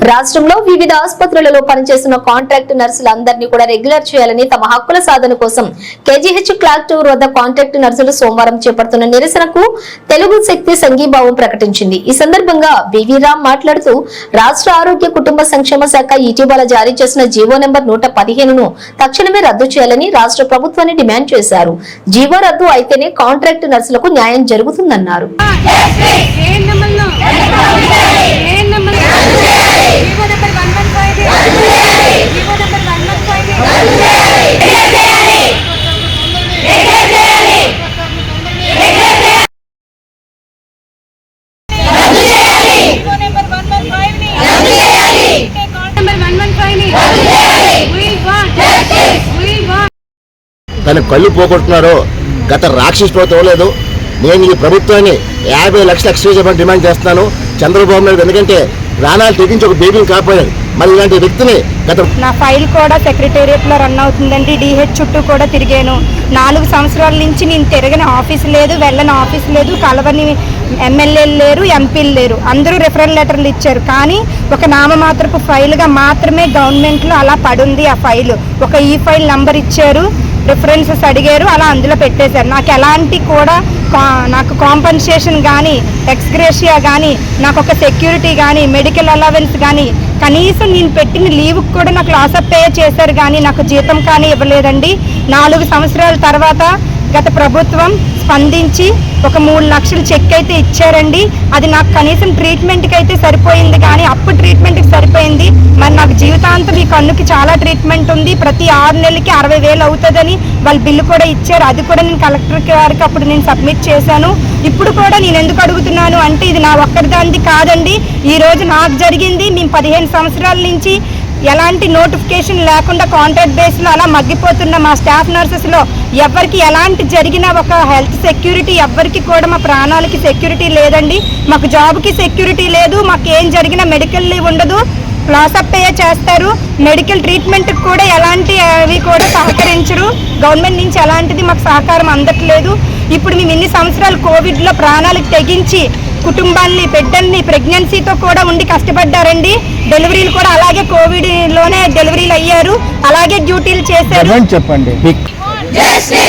రాష్ట్రంలో వివిధ ఆసుపత్రులలో పనిచేస్తున్న కాంట్రాక్ట్ నర్సులందరినీ కూడా రెగ్యులర్ చేయాలని తమ హక్కుల సాధన కోసం కేజీహెచ్ క్లాక్ టూర్ వద్ద కాంట్రాక్ట్ నర్సులు సోమవారం చేపడుతున్న నిరసనకు తెలుగు శక్తి సంఘీభావం ప్రకటించింది. ఈ సందర్భంగా బివి రామ్ మాట్లాడుతూ రాష్ట్ర ఆరోగ్య కుటుంబ సంక్షేమ శాఖ ఇటీవల జారీ చేసిన జీవో నెంబర్ 115ను తక్షణమే రద్దు చేయాలని రాష్ట్ర ప్రభుత్వాన్ని డిమాండ్ చేశారు. జీవో రద్దు అయితేనే కాంట్రాక్ట్ నర్సులకు న్యాయం జరుగుతుందన్నారు. తన కళ్ళు పోగొట్టున్నారో గత రాక్షస ప్రభుత్వం లేదు. నేను ఈ ప్రభుత్వాన్ని 50 లక్షలు ఎక్స్ట్రా చేయమని డిమాండ్ చేస్తున్నాను చంద్రబాబు నాయుడు. ఎందుకంటే ప్రాణాలు తెగించి ఒక బేబీని కాపాడారు. మరి ఇలాంటి వ్యక్తిని నా ఫైల్ కూడా సెక్రటేరియట్ లో రన్ అవుతుందండి. డిహెచ్ చుట్టూ కూడా తిరిగాను. 4 సంవత్సరాల నుంచి నేను తిరగని ఆఫీస్ లేదు, వెళ్ళని ఆఫీస్ లేదు, కలవని ఎమ్మెల్యేలు లేరు, ఎంపీలు లేరు. అందరూ రిఫరల్ లెటర్లు ఇచ్చారు. కానీ ఒక నామమాత్రపు ఫైల్గా మాత్రమే గవర్నమెంట్లో అలా పడుంది. ఆ ఫైల్ ఒక ఈ ఫైల్ నంబర్ ఇచ్చారు, రిఫరెన్సెస్ అడిగారు, అలా అందులో పెట్టేశారు. నాకు ఎలాంటి కూడా నాకు కాంపన్సేషన్ కానీ, ఎక్స్గ్రేషియా కానీ, నాకు ఒక సెక్యూరిటీ కానీ, మెడికల్ అలవెన్స్ కానీ, కనీసం నేను పెట్టిన లీవ్కి కూడా నాకు లాస్ ఆఫ్ పే చేశారు కానీ నాకు జీతం కానీ ఇవ్వలేదండి. 4 సంవత్సరాల తర్వాత గత ప్రభుత్వం స్పందించి ఒక 3 లక్షలు చెక్ అయితే ఇచ్చారండి. అది నాకు కనీసం ట్రీట్మెంట్కి అయితే సరిపోయింది, కానీ అప్పుడు ట్రీట్మెంట్కి సరిపోయింది. మరి నాకు జీవితాంతం ఈ కన్నుకి చాలా ట్రీట్మెంట్ ఉంది. ప్రతి 6 నెలలకి 60,000 అవుతుందని వాళ్ళు బిల్లు కూడా ఇచ్చారు. అది కూడా నేను కలెక్టర్ గారికి అప్పుడు నేను సబ్మిట్ చేశాను. ఇప్పుడు కూడా నేను ఎందుకు అడుగుతున్నాను అంటే ఇది నా ఒక్కరిదానిది కాదండి. ఈరోజు నాకు జరిగింది. నేను 15 సంవత్సరాల నుంచి ఎలాంటి నోటిఫికేషన్ లేకుండా కాంట్రాక్ట్ బేస్లో అలా మగ్గిపోతున్న మా స్టాఫ్ నర్సెస్లో ఎవరికి ఎలాంటి జరిగినా ఒక హెల్త్ సెక్యూరిటీ ఎవరికి కూడా మా ప్రాణాలకి సెక్యూరిటీ లేదండి. మాకు జాబ్కి సెక్యూరిటీ లేదు. మాకు ఏం జరిగినా మెడికల్ లీవ్ ఉండదు, లాస్ ఆఫ్ పే చేస్తారు. మెడికల్ ట్రీట్మెంట్కి కూడా ఎలాంటి అవి కూడా సహకరించరు. గవర్నమెంట్ నుంచి ఎలాంటిది మాకు సహకారం అందట్లేదు. ఇప్పుడు మేము ఇన్ని సంవత్సరాలు కోవిడ్లో ప్రాణాలకు తెగించి కుటుంబాన్ని, బిడ్డల్ని ప్రెగ్నెన్సీతో కూడా ఉండి కష్టపడ్డారండి. డెలివరీలు కూడా అలాగే కోవిడ్లోనే డెలివరీలు అయ్యారు, అలాగే డ్యూటీలు చేశారు. చెప్పండి.